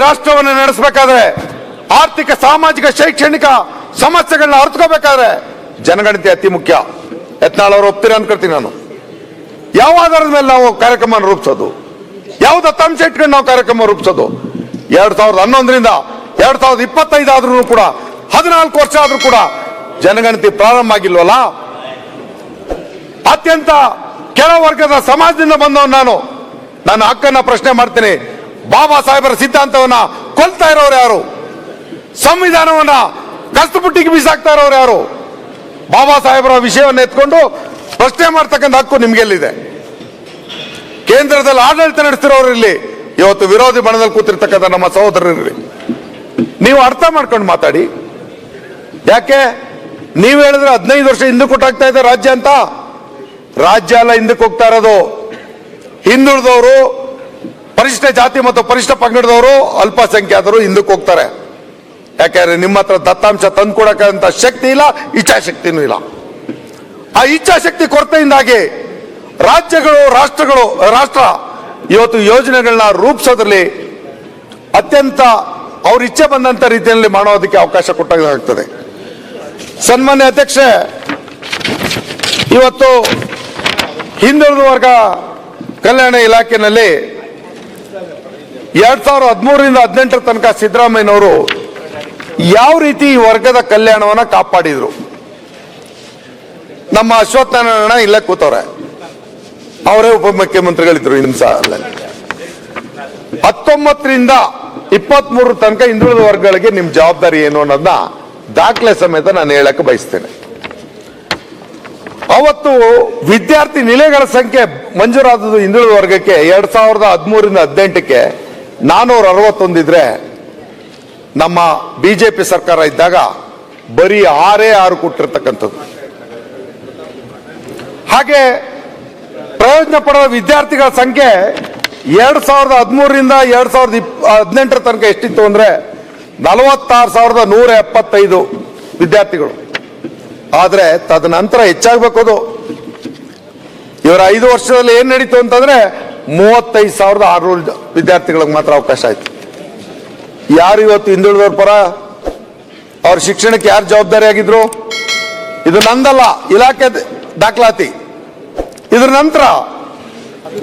ರಾಷ್ಟ್ರವನ್ನು ನಡೆಸಬೇಕಾದ್ರೆ, ಆರ್ಥಿಕ ಸಾಮಾಜಿಕ ಶೈಕ್ಷಣಿಕ ಸಮಸ್ಯೆಗಳನ್ನ ಅರ್ಥಕೋಬೇಕಾದ್ರೆ ಜನಗಣತಿ ಅತಿ ಮುಖ್ಯ. ಯತ್ನಾಳ್ ಅವರು ಒಪ್ತೀರ ಅನ್ಕೊಳ್ತೀನಿ ನಾನು. ಯಾವ ಆಧಾರದ ಮೇಲೆ ನಾವು ಕಾರ್ಯಕ್ರಮ ರೂಪಿಸೋದು, ಯಾವ ದತ್ತಾಂಶ ಇಟ್ಕೊಂಡು ನಾವು ಕಾರ್ಯಕ್ರಮ ರೂಪಿಸೋದು? 2011ರಿಂದ 2025 ಆದ್ರೂ ಕೂಡ 14 ವರ್ಷ ಆದ್ರೂ ಕೂಡ ಜನಗಣತಿ ಪ್ರಾರಂಭ ಆಗಿಲ್ವಲ್ಲ. ಅತ್ಯಂತ ಕೆಳ ವರ್ಗದ ಸಮಾಜದಿಂದ ಬಂದವನು ನಾನು. ನನ್ನ ಹಕ್ಕನ್ನ ಪ್ರಶ್ನೆ ಮಾಡ್ತೀನಿ. ಬಾಬಾ ಸಾಹೇಬರ ಸಿದ್ಧಾಂತವನ್ನ ಕೊಲ್ತಾ ಇರೋರು ಯಾರು? ಸಂವಿಧಾನವನ್ನ ಕಷ್ಟಪಟ್ಟಿಗೆ ಬೀಸಾಕ್ತಾ ಇರೋರು ಯಾರು? ಬಾಬಾ ಸಾಹೇಬರ ವಿಷಯವನ್ನು ಎತ್ಕೊಂಡು ಪ್ರಶ್ನೆ ಮಾಡ್ತಕ್ಕಂಥ ಹಕ್ಕು ನಿಮ್ಗೆಲ್ಲಿದೆ? ಕೇಂದ್ರದಲ್ಲಿ ಆಡಳಿತ ನಡೆಸ್ತಿರೋರು ಇಲ್ಲಿ, ಇವತ್ತು ವಿರೋಧಿ ಬಣದಲ್ಲಿ ಕೂತಿರ್ತಕ್ಕಂಥ ನಮ್ಮ ಸಹೋದರರಲ್ಲಿ ನೀವು ಅರ್ಥ ಮಾಡ್ಕೊಂಡು ಮಾತಾಡಿ. ಯಾಕೆ ನೀವು ಹೇಳಿದ್ರೆ 15 ವರ್ಷ ಹಿಂದಕ್ಕೆ ಕೊಟ್ಟಾಗ್ತಾ ಇದೆ ರಾಜ್ಯ ಅಂತ? ರಾಜ್ಯ ಎಲ್ಲ ಹಿಂದಕ್ಕೆ ಹೋಗ್ತಾ ಇರೋದು. ಹಿಂದುಳಿದವರು, ಪರಿಶಿಷ್ಟ ಜಾತಿ ಮತ್ತು ಪರಿಶಿಷ್ಟ ಪಂಗಡದವರು, ಅಲ್ಪಸಂಖ್ಯಾತರು ಹಿಂದಕ್ಕೆ ಹೋಗ್ತಾರೆ. ಯಾಕೆಂದ್ರೆ ನಿಮ್ಮ ಹತ್ರ ದತ್ತಾಂಶ ತಂದು ಕೊಡಕ್ಕಂತ ಶಕ್ತಿ ಇಲ್ಲ, ಇಚ್ಛಾಶಕ್ತಿನೂ ಇಲ್ಲ. ಆ ಇಚ್ಛಾಶಕ್ತಿ ಕೊರತೆಯಿಂದಾಗಿ ರಾಜ್ಯಗಳು, ರಾಷ್ಟ್ರ ಇವತ್ತು ಯೋಜನೆಗಳನ್ನ ರೂಪಿಸೋದ್ರಲ್ಲಿ ಅತ್ಯಂತ ಅವ್ರ ಇಚ್ಛೆ ಬಂದಂತ ರೀತಿಯಲ್ಲಿ ಮಾಡೋದಕ್ಕೆ ಅವಕಾಶ ಕೊಟ್ಟಾಗ್ತದೆ. ಸನ್ಮಾನ್ಯ ಅಧ್ಯಕ್ಷೆ, ಇವತ್ತು ಹಿಂದುಳಿದ ವರ್ಗ ಕಲ್ಯಾಣ ಇಲಾಖೆಯಲ್ಲಿ 2013ರಿಂದ 2018 ತನಕ ಸಿದ್ದರಾಮಯ್ಯನವರು ಯಾವ ರೀತಿ ಈ ವರ್ಗದ ಕಲ್ಯಾಣವನ್ನ ಕಾಪಾಡಿದ್ರು? ನಮ್ಮ ಅಶ್ವತ್ಥ ನಾರಾಯಣ ಇಲ್ಲೇ ಕೂತವ್ರೆ, ಅವರೇ ಉಪಮುಖ್ಯಮಂತ್ರಿಗಳಿದ್ರು. 19ರಿಂದ 23 ತನಕ ಹಿಂದುಳಿದ ವರ್ಗಗಳಿಗೆ ನಿಮ್ ಜವಾಬ್ದಾರಿ ಏನು ಅನ್ನೋದನ್ನ ದಾಖಲೆ ಸಮೇತ ನಾನು ಹೇಳಕ್ಕೆ ಬಯಸ್ತೇನೆ. ಅವತ್ತು ವಿದ್ಯಾರ್ಥಿ ನಿಲಯಗಳ ಸಂಖ್ಯೆ ಮಂಜೂರಾದದ್ದು ಹಿಂದುಳಿದ ವರ್ಗಕ್ಕೆ 2013ರಿಂದ 2018ಕ್ಕೆ 461 ಇದ್ರೆ, ನಮ್ಮ ಬಿಜೆಪಿ ಸರ್ಕಾರ ಇದ್ದಾಗ ಬರೀ 6 ಕೊಟ್ಟಿರ್ತಕ್ಕಂಥದ್ದು. ಹಾಗೆ ಪ್ರಯೋಜನ ಪಡೆದ ವಿದ್ಯಾರ್ಥಿಗಳ ಸಂಖ್ಯೆ 2013ರಿಂದ 2018 ತನಕ ಎಷ್ಟಿತ್ತು ಅಂದ್ರೆ 46,175 ವಿದ್ಯಾರ್ಥಿಗಳು. ಆದ್ರೆ ತದನಂತರ ಹೆಚ್ಚಾಗಬೇಕು. ಅದು ಇವರ 5 ವರ್ಷದಲ್ಲಿ ಏನ್ ನಡೀತು ಅಂತಂದ್ರೆ 35,600 ವಿದ್ಯಾರ್ಥಿಗಳಿಗೆ ಮಾತ್ರ ಅವಕಾಶ ಆಯ್ತು. ಯಾರು ಇವತ್ತು ಹಿಂದುಳಿದವ್ರ ಪರ? ಅವ್ರ ಶಿಕ್ಷಣಕ್ಕೆ ಯಾರು ಜವಾಬ್ದಾರಿ ಆಗಿದ್ರು? ಇದು ನಂದಲ್ಲ, ಇಲಾಖೆ ದಾಖಲಾತಿ. ಇದರ ನಂತರ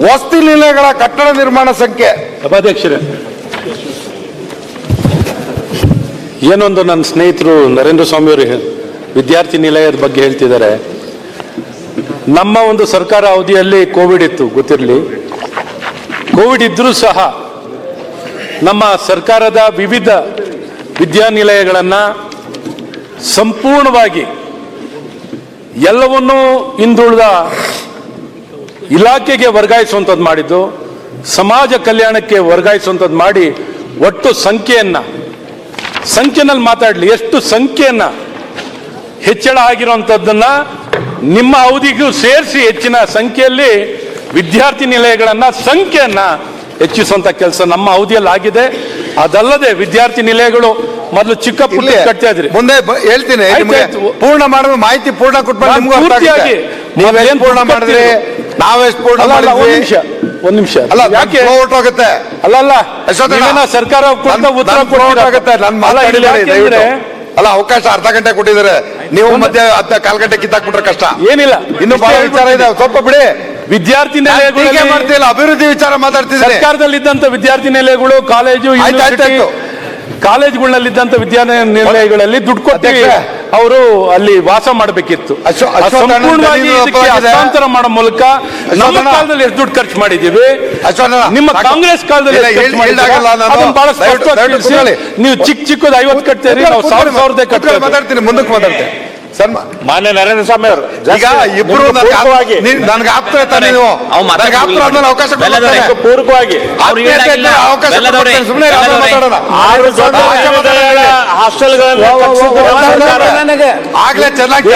ವಸತಿ ನಿಲಯಗಳ ಕಟ್ಟಡ ನಿರ್ಮಾಣ ಸಂಖ್ಯೆ. ಸಭಾಧ್ಯಕ್ಷರೇ, ಏನೊಂದು ನನ್ನ ಸ್ನೇಹಿತರು ನರೇಂದ್ರ ಸ್ವಾಮಿ ಅವರು ವಿದ್ಯಾರ್ಥಿ ನಿಲಯದ ಬಗ್ಗೆ ಹೇಳ್ತಿದ್ದಾರೆ. ನಮ್ಮ ಒಂದು ಸರ್ಕಾರ ಅವಧಿಯಲ್ಲಿ ಕೋವಿಡ್ ಇತ್ತು, ಗೊತ್ತಿರಲಿ. ಕೋವಿಡ್ ಇದ್ರೂ ಸಹ ನಮ್ಮ ಸರ್ಕಾರದ ವಿವಿಧ ವಿದ್ಯಾನಿಲಯಗಳನ್ನು ಸಂಪೂರ್ಣವಾಗಿ ಎಲ್ಲವನ್ನೂ ಹಿಂದುಳಿದ ಇಲಾಖೆಗೆ ವರ್ಗಾಯಿಸುವಂಥದ್ದು ಮಾಡಿದ್ದು, ಸಮಾಜ ಕಲ್ಯಾಣಕ್ಕೆ ವರ್ಗಾಯಿಸುವಂಥದ್ದು ಮಾಡಿ ಒಟ್ಟು ಸಂಖ್ಯೆನಲ್ಲಿ ಮಾತಾಡಲಿ, ಎಷ್ಟು ಸಂಖ್ಯೆಯನ್ನ ಹೆಚ್ಚಳ ಆಗಿರುವಂಥದ್ದನ್ನ ನಿಮ್ಮ ಅವಧಿಗೂ ಸೇರಿಸಿ ಹೆಚ್ಚಿನ ಸಂಖ್ಯೆಯಲ್ಲಿ ವಿದ್ಯಾರ್ಥಿ ನಿಲಯಗಳನ್ನ ಸಂಖ್ಯೆಯನ್ನ ಹೆಚ್ಚಿಸುವಂತ ಕೆಲಸ ನಮ್ಮ ಅವಧಿಯಲ್ಲಿ ಆಗಿದೆ. ಅದಲ್ಲದೆ ವಿದ್ಯಾರ್ಥಿ ನಿಲಯಗಳು ಮೊದಲು ಚಿಕ್ಕ ಪುಟ್ಟ ಕಟ್ತಾ ಇದ್ರಿ, ಮುಂದೆ ಹೇಳ್ತೀನಿ ಪೂರ್ಣ ಮಾಡಿದ್ರೆ ಮಾಹಿತಿ ಪೂರ್ಣ ಕೊಟ್ಟು ಪೂರ್ಣ ಮಾಡಿದ್ರೆ ನಾವೆಷ್ಟು ಪೂರ್ಣ ಒಂದ್ ನಿಮಿಷ ಅಲ್ಲ, ಯಾಕೆ ಹೊರಟೋಗುತ್ತೆ? ಅಲ್ಲ ಸರ್ಕಾರ ಉತ್ತರ ಕೊಡೋಗುತ್ತೆ. ಅಲ್ಲ, ಅವಕಾಶ ಅರ್ಧ ಗಂಟೆ ಕೊಟ್ಟಿದ್ದಾರೆ, ನೀವು ಮಧ್ಯೆ 1/4 ಗಂಟೆ ಕಿತ್ತಾಕ್ಬಿಟ್ರೆ ಕಷ್ಟ. ಏನಿಲ್ಲ, ಇನ್ನು ಬಹಳ ವಿಚಾರ ಇದೆ, ಸ್ವಲ್ಪ ಬಿಡಿ. ವಿದ್ಯಾರ್ಥಿ ನಿಲಯಗಳು ಮಾಡ್ತಿಲ್ಲ, ಅಭಿವೃದ್ಧಿ ವಿಚಾರ ಮಾತಾಡ್ತಿದ್ದಾರೆ. ಸರ್ಕಾರದಲ್ಲಿದ್ದಂತ ವಿದ್ಯಾರ್ಥಿ ನಿಲಯಗಳು, ಕಾಲೇಜುಗಳಲ್ಲಿದ್ದಂತ ವಿದ್ಯಾನಿಲಯಗಳಲ್ಲಿ ದುಡ್ಡು ಕೊಟ್ಟು ಅವರು ಅಲ್ಲಿ ವಾಸ ಮಾಡಬೇಕಿತ್ತು. ಸಂಪೂರ್ಣವಾಗಿ ಹಸ್ತಾಂತರ ಮಾಡೋ ಮೂಲಕ ನಮ್ಮ ಕಾಲದಲ್ಲಿ ಎಷ್ಟು ದುಡ್ಡು ಖರ್ಚು ಮಾಡಿದ್ದೀವಿ, ನಿಮ್ಮ ಕಾಂಗ್ರೆಸ್ ಕಾಲದಲ್ಲಿ ಬಹಳ ಸ್ಪಷ್ಟವಾಗಿ ನೀವು ಚಿಕ್ಕದು 50 ಕಟ್ತೀರಿ, ನಾವು 1000 ಕಟ್ತೀವಿ. ಮಾತಾಡ್ತೀನಿ, ಮುಂದಕ್ಕೆ ಮಾತಾಡ್ತೀನಿ. ಮಾನ್ಯ ನರೇಂದ್ರ ಸ್ವಾಮಿ ಅವರು ಈಗ ಇಬ್ರು ನನಗೆ ಆಪ್ತ ನೀವು ಅವಕಾಶ ಪೂರ್ವಕವಾಗಿ ಆಗ್ಲೇ ಚೆನ್ನಾಗಿ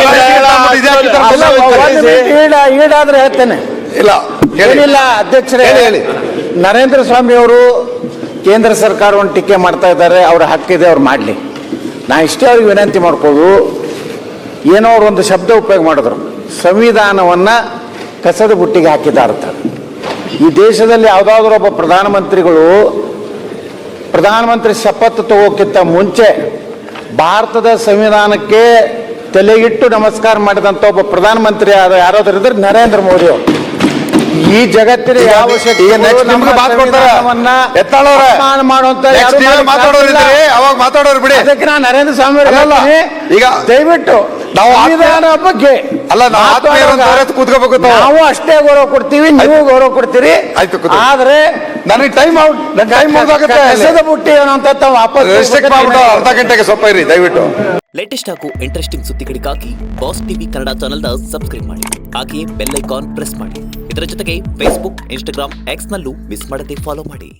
ಈಡಾದ್ರೆ ಹೇಳ್ತೇನೆ. ಏನಿಲ್ಲ ಅಧ್ಯಕ್ಷರೇ, ನರೇಂದ್ರ ಸ್ವಾಮಿ ಅವರು ಕೇಂದ್ರ ಸರ್ಕಾರವನ್ನು ಟೀಕೆ ಮಾಡ್ತಾ ಇದ್ದಾರೆ, ಅವರ ಹಕ್ಕಿದೆ, ಅವ್ರು ಮಾಡಲಿ. ನಾ ಇಷ್ಟೇ ಅವ್ರಿಗೆ ವಿನಂತಿ ಮಾಡ್ಕೋದು, ಏನೋ ಅವ್ರು ಒಂದು ಶಬ್ದ ಉಪಯೋಗ ಮಾಡಿದ್ರು, ಸಂವಿಧಾನವನ್ನು ಕಸದ ಬುಟ್ಟಿಗೆ ಹಾಕಿದ್ದಾರೆ. ಈ ದೇಶದಲ್ಲಿ ಯಾವುದಾದ್ರೂ ಒಬ್ಬ ಪ್ರಧಾನಮಂತ್ರಿಗಳು ಪ್ರಧಾನಮಂತ್ರಿ ಶಪಥ ತಗೋಕ್ಕಿಂತ ಮುಂಚೆ ಭಾರತದ ಸಂವಿಧಾನಕ್ಕೆ ತಲೆಗಿಟ್ಟು ನಮಸ್ಕಾರ ಮಾಡಿದಂಥ ಒಬ್ಬ ಪ್ರಧಾನಮಂತ್ರಿ ಯಾರಾದ್ರೂ ಇದ್ರೆ ನರೇಂದ್ರ ಮೋದಿ ಅವರು. ಈ ಜಗತ್ತಿನ ಯಾವ ಶಕ್ತಿಗೂ ಈಗ next ನಿಮ್ಗೆ ನಮ್ಮ ಮಾತು ಕೊಡ್ತಾರೆ. ಸಂವಿಧಾನವನ್ನ ಎತ್ತಾಳವ್ರೆ. ಅಪಮಾನ ಮಾಡುವಂತ Next ಯಾರೂ ನೀವೇ ಮಾಡಕ್ಕೆ ಮಾತಾಡೋರಿದ್ದೀರಿ, ಸಾಧ್ಯ ಇಲ್ಲ. ಅವಾಗ ಮಾತಾಡೋರು ಬಿಡಿ. ಅದಕ್ಕೆ ನಾನು ನರೇಂದ್ರ ಸ್ವಾಮಿ ಅವ್ರಿಗೆ ಅಲ್ಲಲ್ಲ, ಹೇಳ್ತೀನಿ, ಈಗ ದಯವಿಟ್ಟು ನಾವು ಸಂವಿಧಾನ ಬಗ್ಗೆ ಅಲ್ಲ, ನಾವು ಆತ್ಮೀಯರನ್ನು ಮಾತಾಡುವಾಗ ಕೂತ್ಕೋಬೇಕು ತಾವು. ನಾವು ಅಷ್ಟೇ ಗೌರವ ಕೊಡ್ತೀವಿ, ನೀವು ಗೌರವ ಕೊಡ್ತೀರಿ. ಆಯ್ತು, ಕೂತ್ಕೊಳ್ಳಿ. ಆದ್ರೆ ನನಗೆ ಟೈಮ್ ಔಟ್, ಟೈಮ್ ಮುಗಿದಾಗುತ್ತೆ. ಕಸದ ಬುಟ್ಟಿ ಏನು ಅಂತ ತಾವು ವಾಪಸ್ ರೆಸ್ಟ್ರಿಕ್ಟ್ ಮಾಡ್ಬಿಟ್ಟು ಅರ್ಧ ಗಂಟೆಗೆ ಸ್ವಲ್ಪ ಇರಿ ದಯವಿಟ್ಟು. ಲೇಟೆಸ್ಟ್ ಹಾಗೂ ಇಂಟ್ರೆಸ್ಟಿಂಗ್ ಸುದ್ದಿಗಳಿಗಾಗಿ ಬಾಸ್ ಟಿವಿ ಕನ್ನಡ ಚಾನೆಲ್ನ ಸಬ್ಸ್ಕ್ರೈಬ್ ಮಾಡಿ. ಹಾಗೆಯೇ ಬೆಲ್ ಐಕಾನ್ ಪ್ರೆಸ್ ಮಾಡಿ. ಇದರ ಜೊತೆಗೆ ಫೇಸ್ಬುಕ್, ಇನ್ಸ್ಟಾಗ್ರಾಮ್, ಎಕ್ಸ್ನಲ್ಲೂ ಮಿಸ್ ಮಾಡದೆ ಫಾಲೋ ಮಾಡಿ.